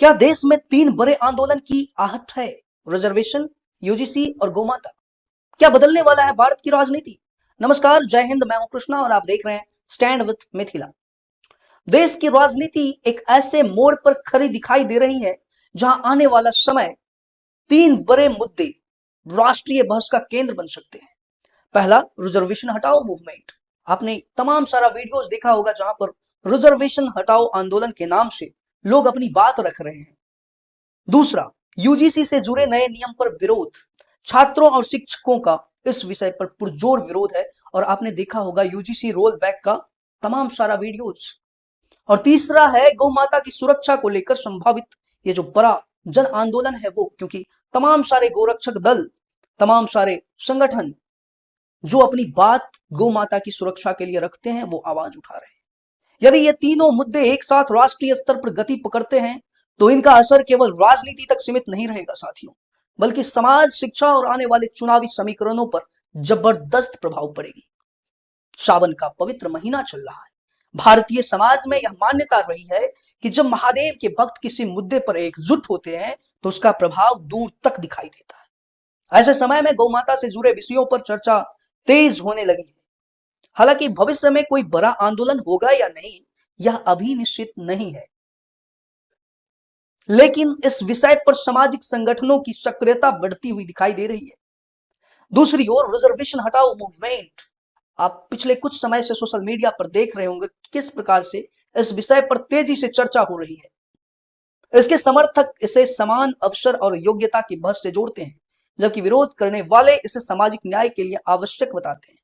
क्या देश में तीन बड़े आंदोलन की आहट है? रिजर्वेशन, यूजीसी और गोमाता। क्या बदलने वाला है भारत की राजनीति? नमस्कार, जय हिंद। मैं हूं कृष्णा और आप देख रहे हैं स्टैंड विथ मिथिला। देश की राजनीति एक ऐसे मोड़ पर खड़ी दिखाई दे रही है जहां आने वाला समय तीन बड़े मुद्दे राष्ट्रीय बहस का केंद्र बन सकते हैं। पहला, रिजर्वेशन हटाओ मूवमेंट। आपने तमाम सारा वीडियोस देखा होगा जहां पर रिजर्वेशन हटाओ आंदोलन के नाम से लोग अपनी बात रख रहे हैं। दूसरा, यूजीसी से जुड़े नए नियम पर विरोध। छात्रों और शिक्षकों का इस विषय पर पुरजोर विरोध है और आपने देखा होगा यूजीसी रोल बैक का तमाम सारा वीडियोस। और तीसरा है गौ माता की सुरक्षा को लेकर संभावित ये जो बड़ा जन आंदोलन है वो, क्योंकि तमाम सारे गोरक्षक दल, तमाम सारे संगठन जो अपनी बात गौ माता की सुरक्षा के लिए रखते हैं वो आवाज उठा रहे हैं। यदि ये तीनों मुद्दे एक साथ राष्ट्रीय स्तर पर गति पकड़ते हैं तो इनका असर केवल राजनीति तक सीमित नहीं रहेगा साथियों, बल्कि समाज, शिक्षा और आने वाले चुनावी समीकरणों पर जबरदस्त प्रभाव पड़ेगी। सावन का पवित्र महीना चल रहा है। भारतीय समाज में यह मान्यता रही है कि जब महादेव के भक्त किसी मुद्दे पर एकजुट होते हैं तो उसका प्रभाव दूर तक दिखाई देता है। ऐसे समय में गौ माता से जुड़े विषयों पर चर्चा तेज होने लगी है। हालांकि भविष्य में कोई बड़ा आंदोलन होगा या नहीं यह अभी निश्चित नहीं है, लेकिन इस विषय पर सामाजिक संगठनों की सक्रियता बढ़ती हुई दिखाई दे रही है। दूसरी ओर रिजर्वेशन हटाओ मूवमेंट, आप पिछले कुछ समय से सोशल मीडिया पर देख रहे होंगे किस प्रकार से इस विषय पर तेजी से चर्चा हो रही है। इसके समर्थक इसे समान अवसर और योग्यता की बहस से जोड़ते हैं, जबकि विरोध करने वाले इसे सामाजिक न्याय के लिए आवश्यक बताते हैं।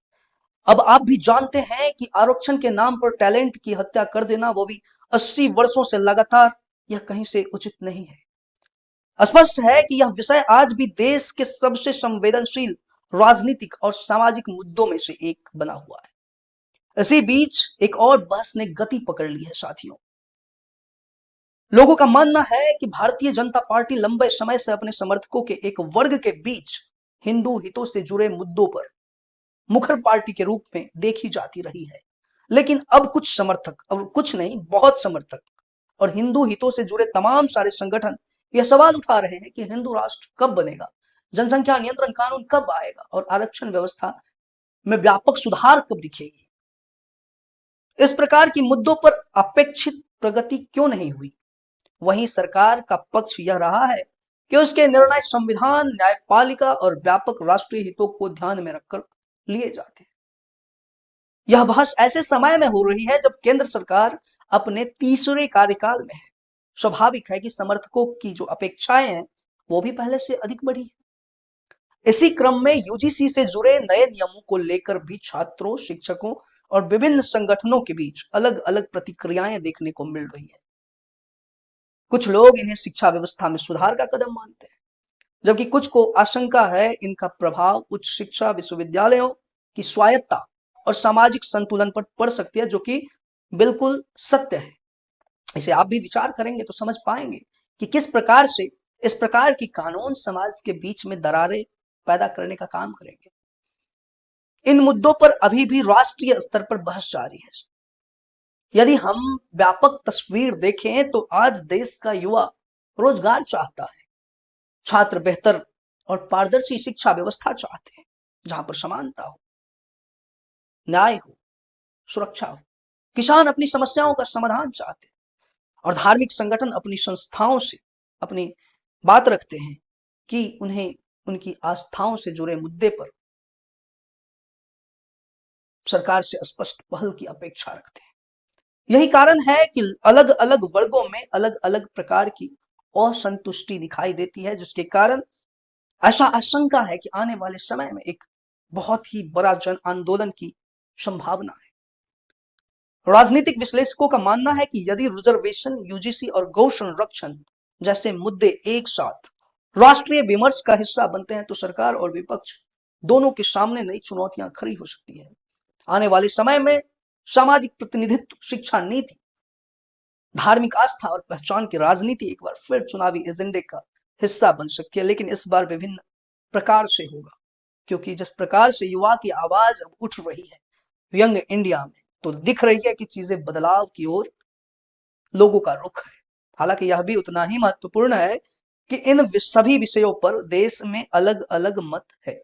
अब आप भी जानते हैं कि आरक्षण के नाम पर टैलेंट की हत्या कर देना, वो भी 80 वर्षों से लगातार, यह कहीं से उचित नहीं है। स्पष्ट है कि यह विषय आज भी देश के सबसे संवेदनशील राजनीतिक और सामाजिक मुद्दों में से एक बना हुआ है। इसी बीच एक और बहस ने गति पकड़ ली है साथियों। लोगों का मानना है कि भारतीय जनता पार्टी लंबे समय से अपने समर्थकों के एक वर्ग के बीच हिंदू हितों से जुड़े मुद्दों पर मुखर पार्टी के रूप में देखी जाती रही है। लेकिन अब कुछ समर्थक, अब कुछ नहीं, बहुत समर्थक और हिंदू हितों से जुड़े तमाम सारे संगठन यह सवाल उठा रहे हैं कि हिंदू राष्ट्र कब बनेगा, जनसंख्या नियंत्रण कानून कब आएगा और आरक्षण व्यवस्था में व्यापक सुधार कब दिखेगी। इस प्रकार की मुद्दों पर अपेक्षित प्रगति क्यों नहीं हुई? वहीं सरकार का पक्ष यह रहा है कि उसके निर्णय संविधान, न्यायपालिका और व्यापक राष्ट्रीय हितों को ध्यान में रखकर लिए जाते हैं। यह बहस ऐसे समय में हो रही है जब केंद्र सरकार अपने तीसरे कार्यकाल में है। स्वाभाविक है कि समर्थकों की जो अपेक्षाएं हैं वो भी पहले से अधिक बढ़ी है। इसी क्रम में यूजीसी से जुड़े नए नियमों को लेकर भी छात्रों, शिक्षकों और विभिन्न संगठनों के बीच अलग अलग प्रतिक्रियाएं देखने को मिल रही है। कुछ लोग इन्हें शिक्षा व्यवस्था में सुधार का कदम मानते हैं, जबकि कुछ को आशंका है इनका प्रभाव उच्च शिक्षा, विश्वविद्यालयों की स्वायत्तता और सामाजिक संतुलन पर पड़ सकती है, जो कि बिल्कुल सत्य है। इसे आप भी विचार करेंगे तो समझ पाएंगे कि किस प्रकार से इस प्रकार की कानून समाज के बीच में दरारें पैदा करने का काम करेंगे। इन मुद्दों पर अभी भी राष्ट्रीय स्तर पर बहस जारी है। यदि हम व्यापक तस्वीर देखें तो आज देश का युवा रोजगार चाहता है, छात्र बेहतर और पारदर्शी शिक्षा व्यवस्था चाहते हैं जहां पर समानता हो, न्याय हो, सुरक्षा हो। किसान अपनी समस्याओं का समाधान चाहते हैं और धार्मिक संगठन अपनी संस्थाओं से अपनी बात रखते हैं कि उन्हें उनकी आस्थाओं से जुड़े मुद्दे पर सरकार से स्पष्ट पहल की अपेक्षा रखते हैं। यही कारण है कि अलग अलग वर्गों में अलग अलग प्रकार की असंतुष्टि दिखाई देती है, जिसके कारण ऐसा आशंका है कि आने वाले समय में एक बहुत ही बड़ा जन आंदोलन की संभावना है। राजनीतिक विश्लेषकों का मानना है कि यदि रिजर्वेशन, यूजीसी और गौ संरक्षण जैसे मुद्दे एक साथ राष्ट्रीय विमर्श का हिस्सा बनते हैं तो सरकार और विपक्ष दोनों के सामने नई चुनौतियां खड़ी हो सकती है। आने वाले समय में सामाजिक प्रतिनिधित्व, शिक्षा नीति, धार्मिक आस्था और पहचान की राजनीति एक बार फिर चुनावी एजेंडे का हिस्सा बन सकती है, लेकिन इस बार विभिन्न प्रकार से होगा, क्योंकि जिस प्रकार से युवा की आवाज अब उठ रही है यंग इंडिया में, तो दिख रही है कि चीजें बदलाव की ओर लोगों का रुख है हालांकि यह भी उतना ही महत्वपूर्ण है कि इन सभी विषयों पर देश में अलग अलग मत है।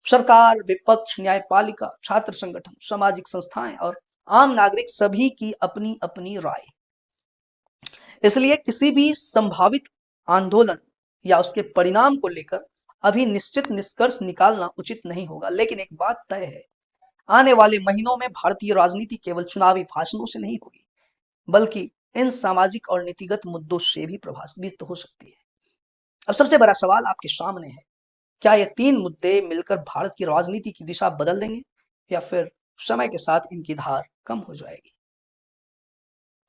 सरकार, विपक्ष, न्यायपालिका, छात्र संगठन, सामाजिक संस्थाएं और आम नागरिक सभी की अपनी अपनी राय। इसलिए किसी भी संभावित आंदोलन या उसके परिणाम को लेकर अभी निश्चित निष्कर्ष निकालना उचित नहीं होगा। लेकिन एक बात तय है, आने वाले महीनों में भारतीय राजनीति केवल चुनावी भाषणों से नहीं होगी, बल्कि इन सामाजिक और नीतिगत मुद्दों से भी प्रभावित हो सकती है। अब सबसे बड़ा सवाल आपके सामने है, क्या ये तीन मुद्दे मिलकर भारत की राजनीति की दिशा बदल देंगे या फिर समय के साथ इनकी धार कम हो जाएगी?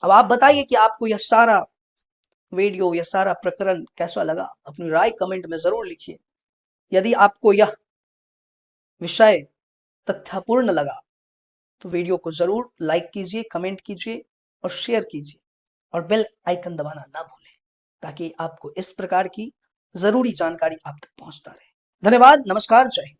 अब आप बताइए कि आपको यह सारा वीडियो, यह सारा प्रकरण कैसा लगा? अपनी राय कमेंट में जरूर लिखिए। यदि आपको यह विषय तथ्यपूर्ण लगा तो वीडियो को जरूर लाइक कीजिए, कमेंट कीजिए और शेयर कीजिए और बेल आइकन दबाना ना भूलें, ताकि आपको इस प्रकार की जरूरी जानकारी आप तक पहुंचता रहे। धन्यवाद, नमस्कार, जय हिंद।